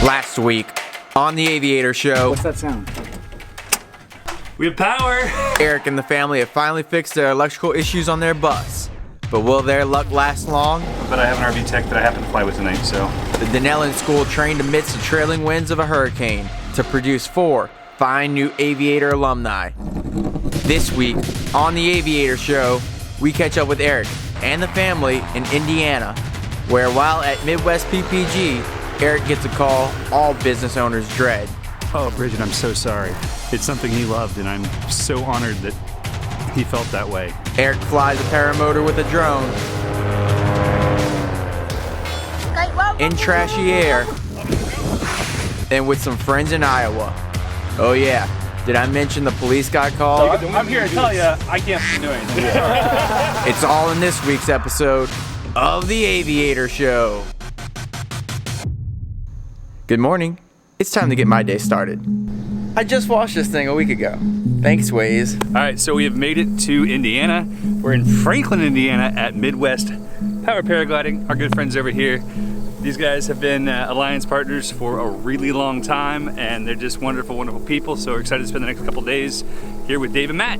Last week on the Aviator Show. What's that sound? We have power! Eric and the family have finally fixed their electrical issues on their bus. But will their luck last long? But I have an RV tech that I happen to fly with tonight, so. The Denellen School trained amidst the trailing winds of a hurricane to produce 4 fine new Aviator alumni. This week on the Aviator Show, we catch up with Eric and the family in Indiana, where while at Midwest PPG, Eric gets a call all business owners dread. Oh, Bridget, I'm so sorry. It's something he loved, and I'm so honored that he felt that way. Eric flies a paramotor with a drone in trashy air and with some friends in Iowa. Oh yeah, did I mention the police got called? I'm here to tell you, I can't do anything. It's all in this week's episode of the Aviator Show. Good morning. It's time to get my day started. I just washed this thing a week ago. Thanks, Waze. All right, so we have made it to Indiana. We're in Franklin, Indiana at Midwest Power Paragliding. Our good friends over here. These guys have been Alliance partners for a really long time, and they're just wonderful, wonderful people. So we're excited to spend the next couple days here with Dave and Matt.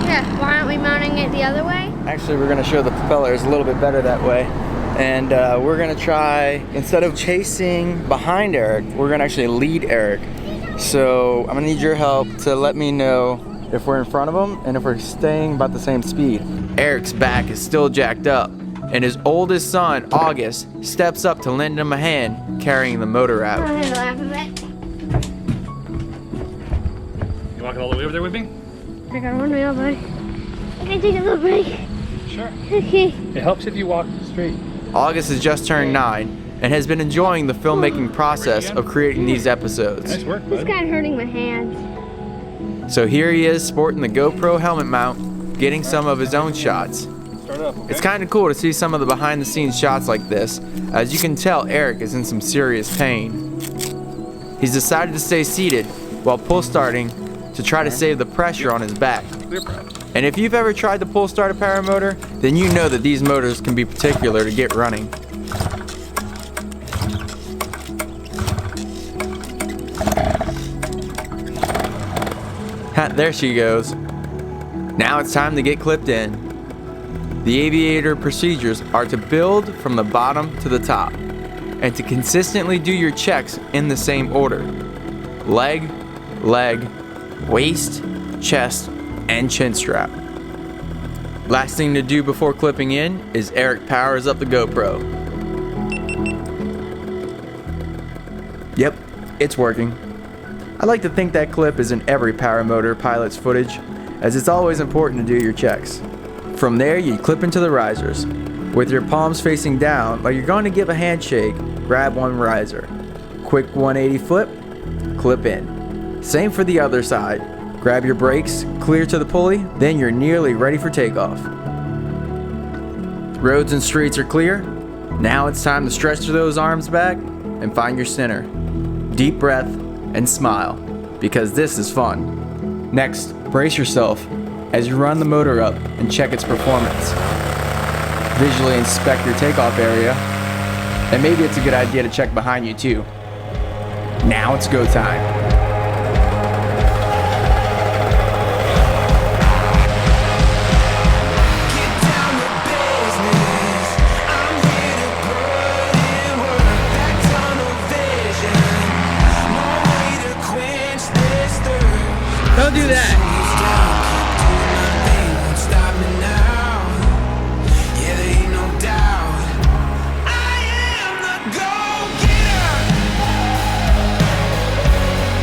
Yeah, why aren't we mounting it the other way? Actually, we're gonna show the propellers a little bit better that way. And we're gonna try, instead of chasing behind Eric, we're gonna actually lead Eric. So I'm gonna need your help to let me know if we're in front of him and if we're staying about the same speed. Eric's back is still jacked up, and his oldest son, August, steps up to lend him a hand carrying the motor out. I'm gonna laugh a bit. You walking all the way over there with me? I got one wheel, buddy. I can take a little break. Sure. Okay. It helps if you walk straight. August has just turned 9 and has been enjoying the filmmaking process of creating these episodes. Nice work, This bud. guy's hurting my hands. So here he is sporting the GoPro helmet mount, getting some of his own shots. Start up, okay? It's kind of cool to see some of the behind the scenes shots like this. As you can tell, Eric is in some serious pain. He's decided to stay seated while pull starting to try to save the pressure on his back. And if you've ever tried to pull start a paramotor, then you know that these motors can be particular to get running. There she goes. Now it's time to get clipped in. The Aviator procedures are to build from the bottom to the top and to consistently do your checks in the same order. Leg, leg, waist, chest, and chin strap. Last thing to do before clipping in is Eric powers up the GoPro. Yep, it's working. I like to think that clip is in every paramotor pilot's footage, as it's always important to do your checks. From there, you clip into the risers. With your palms facing down, like you're going to give a handshake, grab one riser. Quick 180 flip, clip in. Same for the other side. Grab your brakes, clear to the pulley, then you're nearly ready for takeoff. Roads and streets are clear. Now it's time to stretch those arms back and find your center. Deep breath and smile, because this is fun. Next, brace yourself as you run the motor up and check its performance. Visually inspect your takeoff area, and maybe it's a good idea to check behind you too. Now it's go time. Don't do that.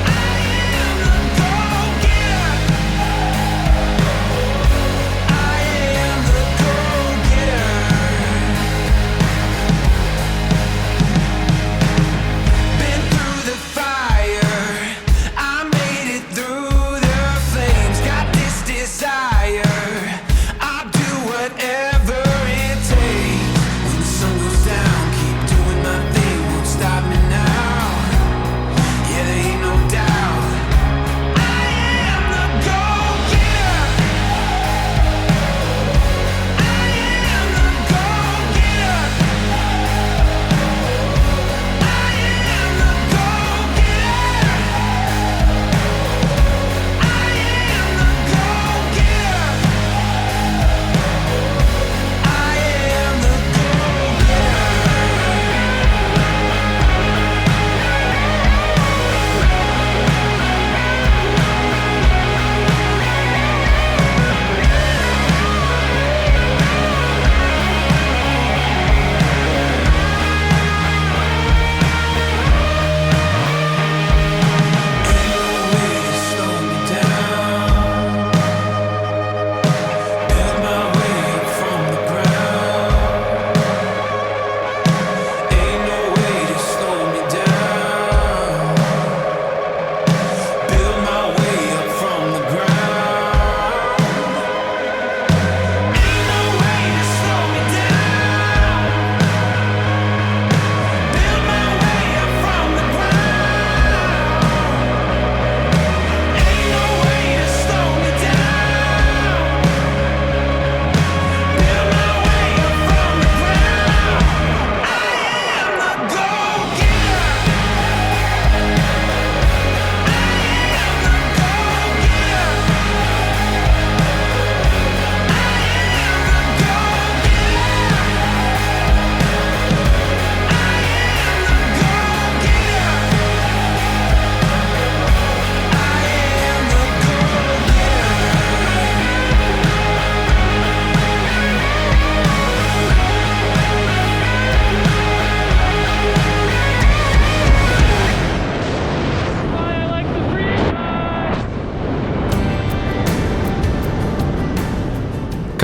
I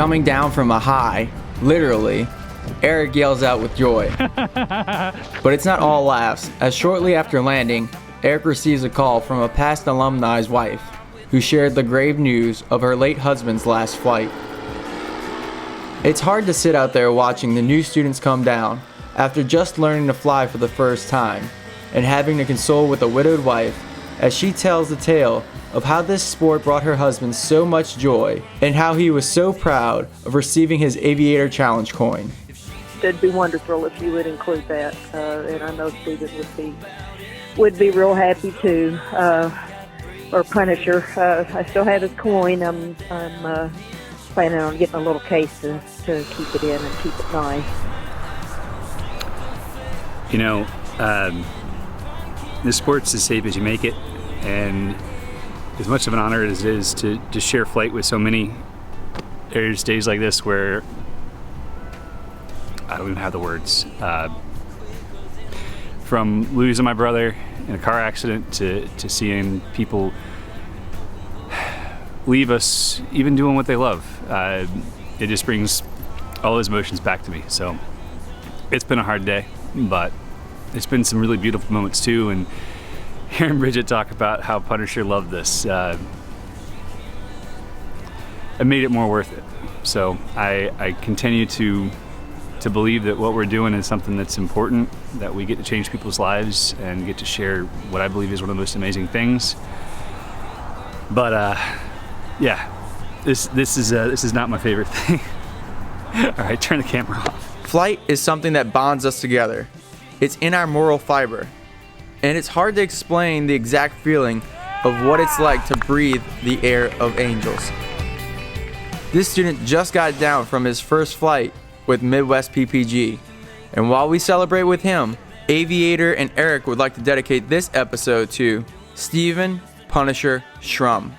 Coming down from a high, literally, Eric yells out with joy. But it's not all laughs, as shortly after landing, Eric receives a call from a past alumni's wife, who shared the grave news of her late husband's last flight. It's hard to sit out there watching the new students come down after just learning to fly for the first time, and having to console with a widowed wife as she tells the tale of how this sport brought her husband so much joy and how he was so proud of receiving his Aviator Challenge coin. It'd be wonderful if you would include that, and I know Stephen would be real happy too. Or Punisher, I still have his coin. I'm planning on getting a little case to keep it in and keep it nice. You know, this sport's as safe as you make it, and as much of an honor as it is to share flight with so many, there's days like this where I don't even have the words. From losing my brother in a car accident to seeing people leave us even doing what they love, it just brings all those emotions back to me. So it's been a hard day, but it's been some really beautiful moments too, and hearing Bridget talk about how Punisher loved this, it made it more worth it. So I continue to believe that what we're doing is something that's important, that we get to change people's lives and get to share what I believe is one of the most amazing things. But yeah, this is not my favorite thing. All right, turn the camera off. Flight is something that bonds us together. It's in our moral fiber. And it's hard to explain the exact feeling of what it's like to breathe the air of angels. This student just got down from his first flight with Midwest PPG. And while we celebrate with him, Aviator and Eric would like to dedicate this episode to Stephen Punisher Schrum.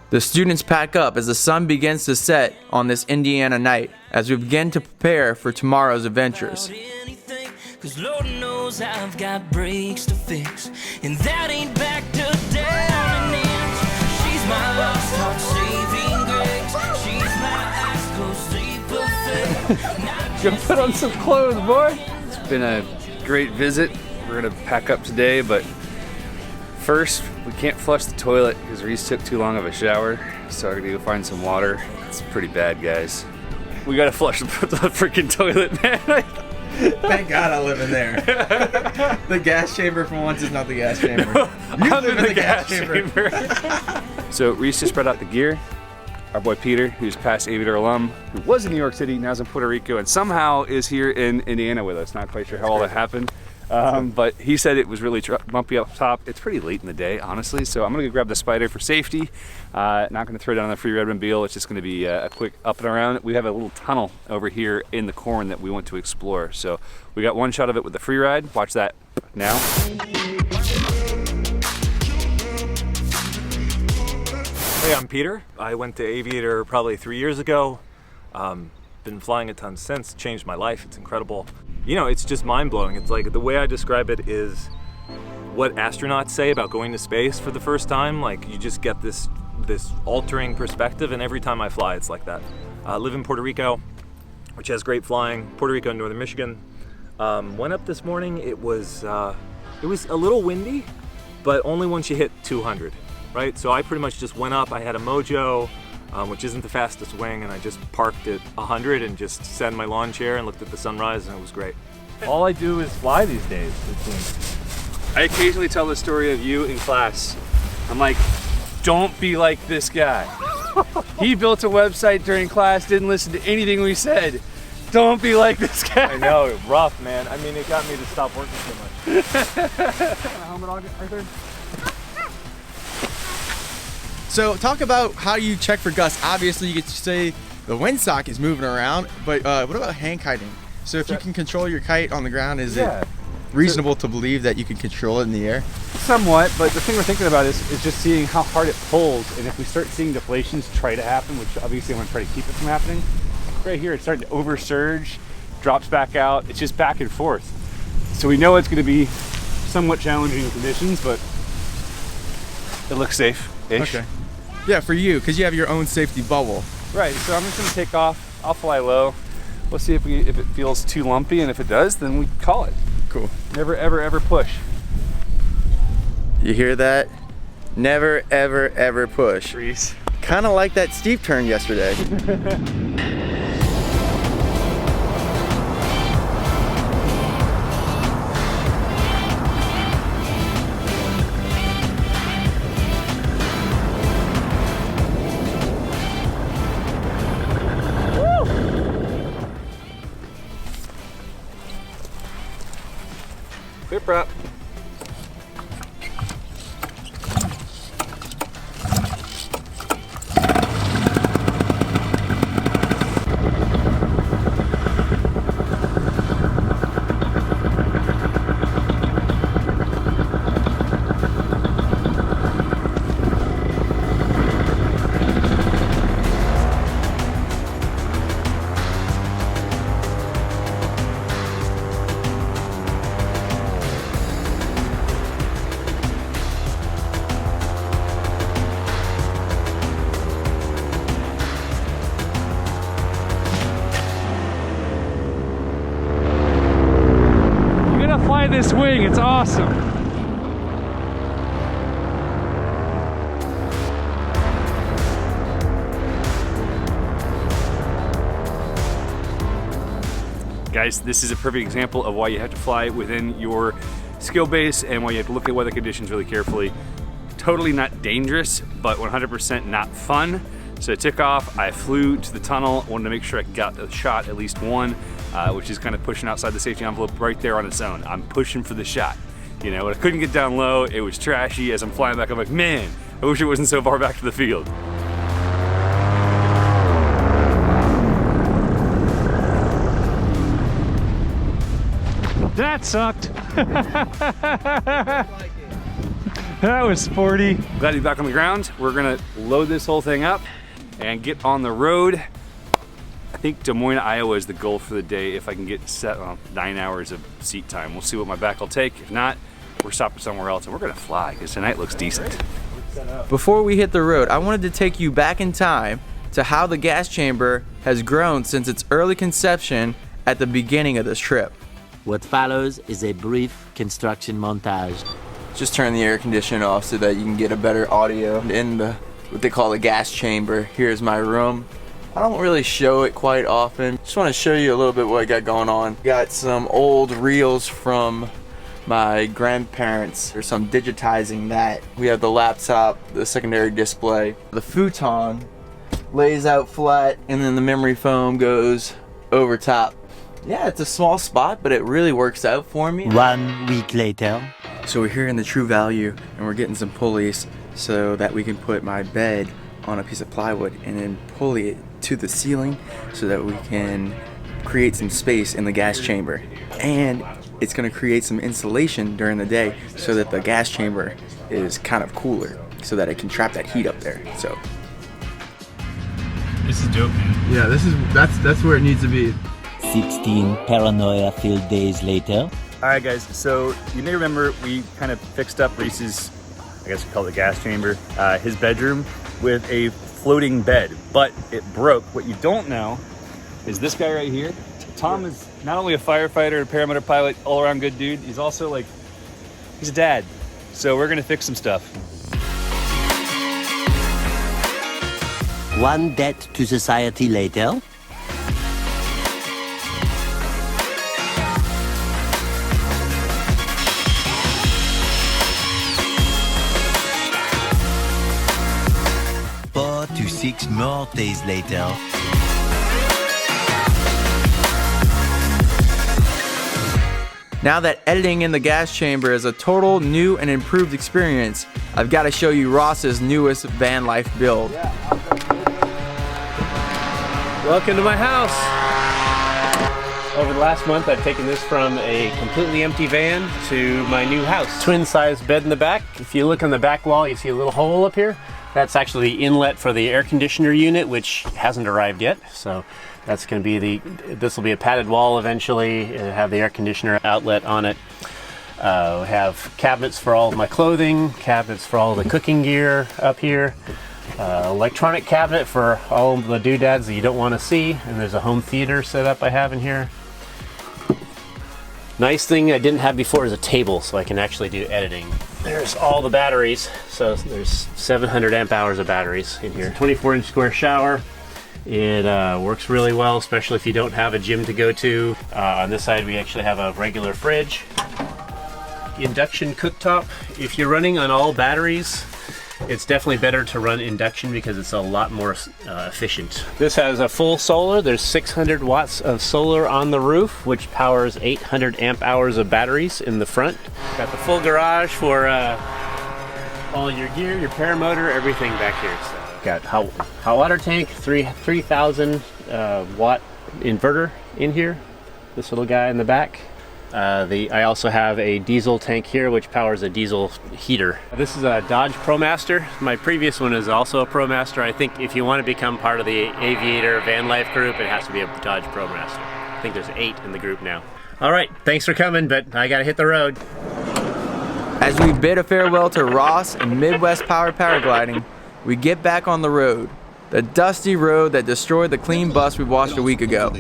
The students pack up as the sun begins to set on this Indiana night as we begin to prepare for tomorrow's adventures. Cause Lord knows I've got breaks to fix, and that ain't back to down an inch. She's my lost heart saving grace. She's my ice cold sleep perfect. Gonna put on some clothes, boy. It's been a great visit. We're gonna pack up today, but first we can't flush the toilet because Reese took too long of a shower, so we're gonna go find some water. It's pretty bad, guys. We gotta flush the freaking toilet, man. Thank God I live in there. The gas chamber for once is not the gas chamber. You live in the gas chamber. So Reese just spread out the gear. Our boy Peter, who's past Aviator alum, who was in New York City, now's in Puerto Rico, and somehow is here in Indiana with us. Not quite sure how all that happened. But he said it was really bumpy up top. It's pretty late in the day, honestly, so I'm gonna go grab the Spider for safety. Not gonna throw down the free Redmond Beal. It's just gonna be a quick up and around. We have a little tunnel over here in the corn that we want to explore. So we got one shot of it with the free ride. Watch that now. Hey, I'm Peter. I went to Aviator probably 3 years ago. Been flying a ton since, changed my life. It's incredible. You know, it's just mind-blowing. It's like, the way I describe it is what astronauts say about going to space for the first time. Like, you just get this altering perspective, and every time I fly, it's like that. I live in Puerto Rico, which has great flying. Puerto Rico and northern Michigan. Went up this morning. It was a little windy, but only once you hit 200, right? So I pretty much just went up. I had a Mojo, which isn't the fastest wing, and I just parked at 100 and just sat in my lawn chair and looked at the sunrise, and it was great. All I do is fly these days, it seems. I occasionally tell the story of you in class. I'm like, don't be like this guy. He built a website during class, didn't listen to anything we said. Don't be like this guy. I know, rough, man. I mean, it got me to stop working so much. Helmet on, Arthur. So talk about how you check for gusts. Obviously, you get to say the windsock is moving around, but what about hang kiting? So if you can control your kite on the ground, is it reasonable to believe that you can control it in the air? Somewhat, but the thing we're thinking about is just seeing how hard it pulls, and if we start seeing deflations try to happen, which obviously I want to try to keep it from happening. Right here, it's starting to over surge, drops back out. It's just back and forth. So we know it's going to be somewhat challenging conditions, but it looks safe-ish. Okay. Yeah, for you, because you have your own safety bubble. Right, so I'm just gonna take off. I'll fly low. We'll see if it feels too lumpy, and if it does, then we call it. Cool. Never, ever, ever push. You hear that? Never, ever, ever push. Freeze. Kind of like that steep turn yesterday. Clear prop. Fly this wing, it's awesome. Guys, this is a perfect example of why you have to fly within your skill base and why you have to look at weather conditions really carefully. Totally not dangerous, but 100% not fun. So I took off, I flew to the tunnel, wanted to make sure I got a shot, at least one, which is kind of pushing outside the safety envelope right there on its own. I'm pushing for the shot. You know, I couldn't get down low, it was trashy. As I'm flying back, I'm like, man, I wish it wasn't so far back to the field. That sucked. That was sporty. Glad to be back on the ground. We're gonna load this whole thing up and get on the road. I think Des Moines, Iowa is the goal for the day if I can get set on 9 hours of seat time. We'll see what my back will take. If not, we're stopping somewhere else and we're gonna fly because tonight looks decent. Before we hit the road, I wanted to take you back in time to how the gas chamber has grown since its early conception at the beginning of this trip. What follows is a brief construction montage. Just turn the air conditioning off so that you can get a better audio in the what they call the gas chamber. Here's my room. I don't really show it quite often. Just want to show you a little bit what I got going on. Got some old reels from my grandparents. There's some digitizing that. We have the laptop, the secondary display. The futon lays out flat and then the memory foam goes over top. Yeah, it's a small spot, but it really works out for me. 1 week later. So we're here in the True Value and we're getting some pulleys so that we can put my bed on a piece of plywood and then pulley it to the ceiling so that we can create some space in the gas chamber. And it's gonna create some insulation during the day so that the gas chamber is kind of cooler so that it can trap that heat up there. So This is dope, man. Yeah, that's where it needs to be. 16 paranoia-filled days later. All right, guys, so you may remember we kind of fixed up Reese's, I guess we call it the gas chamber, his bedroom with a floating bed, but it broke. What you don't know is this guy right here. Tom is not only a firefighter, a paramotor pilot, all around good dude, he's also like, he's a dad. So we're gonna fix some stuff. One debt to society later. To 6 more days later. Now that editing in the gas chamber is a total new and improved experience, I've got to show you Ross's newest van life build. Welcome to my house. Over the last month, I've taken this from a completely empty van to my new house. Twin-sized bed in the back. If you look on the back wall, you see a little hole up here. That's actually the inlet for the air conditioner unit, which hasn't arrived yet. So that's going to be this will be a padded wall eventually. It'll have the air conditioner outlet on it. We have cabinets for all of my clothing, cabinets for all the cooking gear up here. Electronic cabinet for all the doodads that you don't want to see, and there's a home theater set up I have in here. Nice thing I didn't have before is a table, so I can actually do editing. There's all the batteries, so there's 700 amp hours of batteries in here. 24-inch square shower. It works really well, especially if you don't have a gym to go to. On this side we actually have a regular fridge. Induction cooktop. If you're running on all batteries, it's definitely better to run induction because it's a lot more efficient. This has a full solar. There's 600 watts of solar on the roof, which powers 800 amp hours of batteries in the front. Got the full garage for all your gear, your paramotor, everything back here. So got hot water tank, 3,000 watt inverter in here. This little guy in the back. I also have a diesel tank here which powers a diesel heater. This is a Dodge ProMaster. My previous one is also a ProMaster. I think if you want to become part of the Aviator van life group, it has to be a Dodge ProMaster. I think there's 8 in the group now. All right, thanks for coming, but I gotta hit the road. As we bid a farewell to Ross and Midwest Power Paragliding, we get back on the road. The dusty road that destroyed the clean bus we watched a week ago.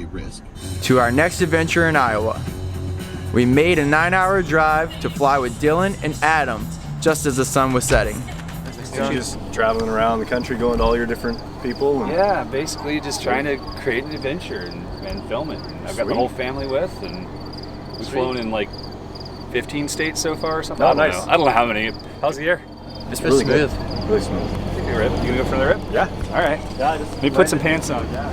To our next adventure in Iowa. We made a 9-hour drive to fly with Dylan and Adam just as the sun was setting. Just traveling around the country, going to all your different people. And Yeah, basically just trying to create an adventure and film it. And I've got the whole family with, and we've flown in like 15 states so far or something. Oh, I don't nice. know. I don't know how many. How's the air? It's really smooth. Really smooth. Take a rip. You gonna go for the rip? Yeah. All right. Yeah. Let me put some pants on. Yeah.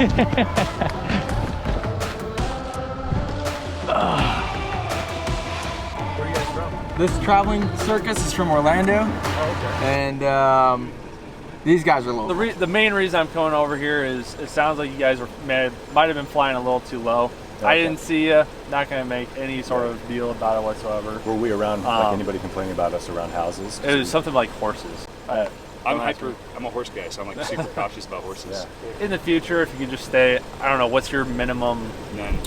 Where are you guys from? This traveling circus is from Orlando. Oh, okay. And these guys are local. The main reason I'm coming over here is it sounds like you guys might have been flying a little too low. Okay. I didn't see you. Not going to make any sort of deal about it whatsoever. Were we around, like anybody complaining about us around houses? It was something like horses. I'm a horse guy, so I'm like super cautious about horses. Yeah. In the future, if you could just stay, I don't know, what's your minimum? None.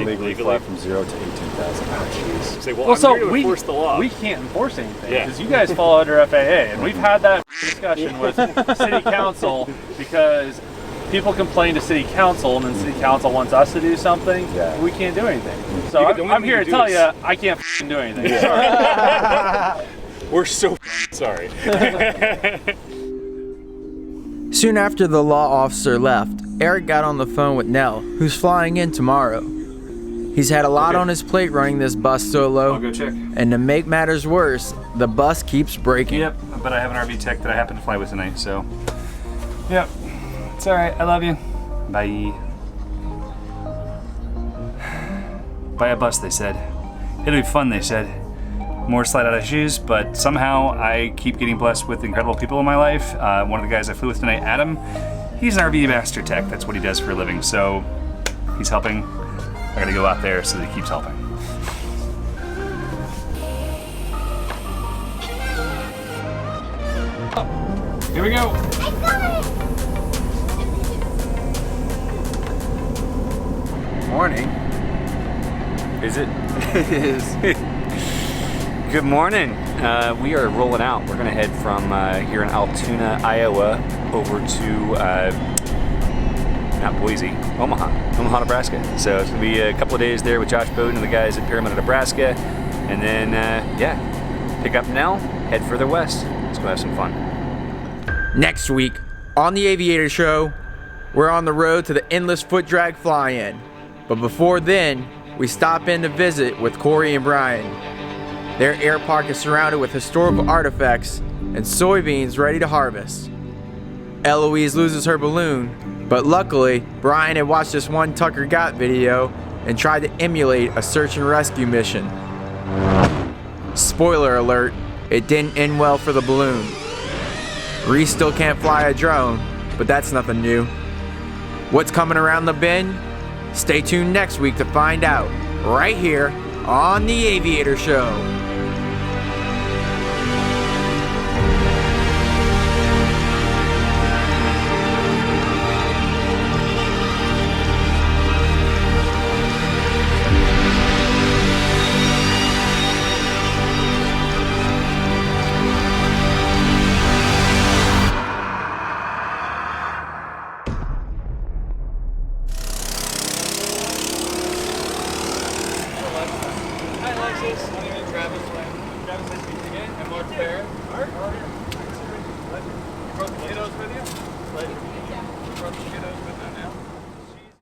Legally fly from 0 to 18,000. Oh, jeez. Say, well, I'm here to enforce the law. We can't enforce anything because you guys fall under FAA, and we've had that discussion with City Council because people complain to city council, and then city council wants us to do something. Yeah. We can't do anything. So I'm here to tell you, I can't do anything. Yeah. Sorry. We're so sorry. Soon after the law officer left, Eric got on the phone with Nell, who's flying in tomorrow. He's had a lot on his plate running this bus solo. I'll go check. And to make matters worse, the bus keeps breaking. Yep, but I have an RV tech that I happen to fly with tonight, so. Yep, it's all right. I love you. Bye. Buy a bus, they said. It'll be fun, they said. More slide out of shoes, but somehow I keep getting blessed with incredible people in my life. One of the guys I flew with tonight, Adam, he's an RV master tech. That's what he does for a living. So he's helping. I gotta go out there so that he keeps helping. Here we go. Morning. Is it? It is. Good morning. We are rolling out. We're gonna head from here in Altoona, Iowa, over to not Boise, Omaha, Nebraska. So it's gonna be a couple of days there with Josh Bowden and the guys at Paramotor, Nebraska, and then yeah, pick up Nell, head further west. Let's go have some fun. Next week, on the Aviator Show, we're on the road to the Endless Foot Drag Fly-In. But before then, we stop in to visit with Corey and Brian. Their air park is surrounded with historical artifacts and soybeans ready to harvest. Eloise loses her balloon, but luckily, Brian had watched this one Tucker Got video and tried to emulate a search and rescue mission. Spoiler alert, it didn't end well for the balloon. Reese still can't fly a drone, but that's nothing new. What's coming around the bend? Stay tuned next week to find out, right here on the Aviator Show. Potatoes with you?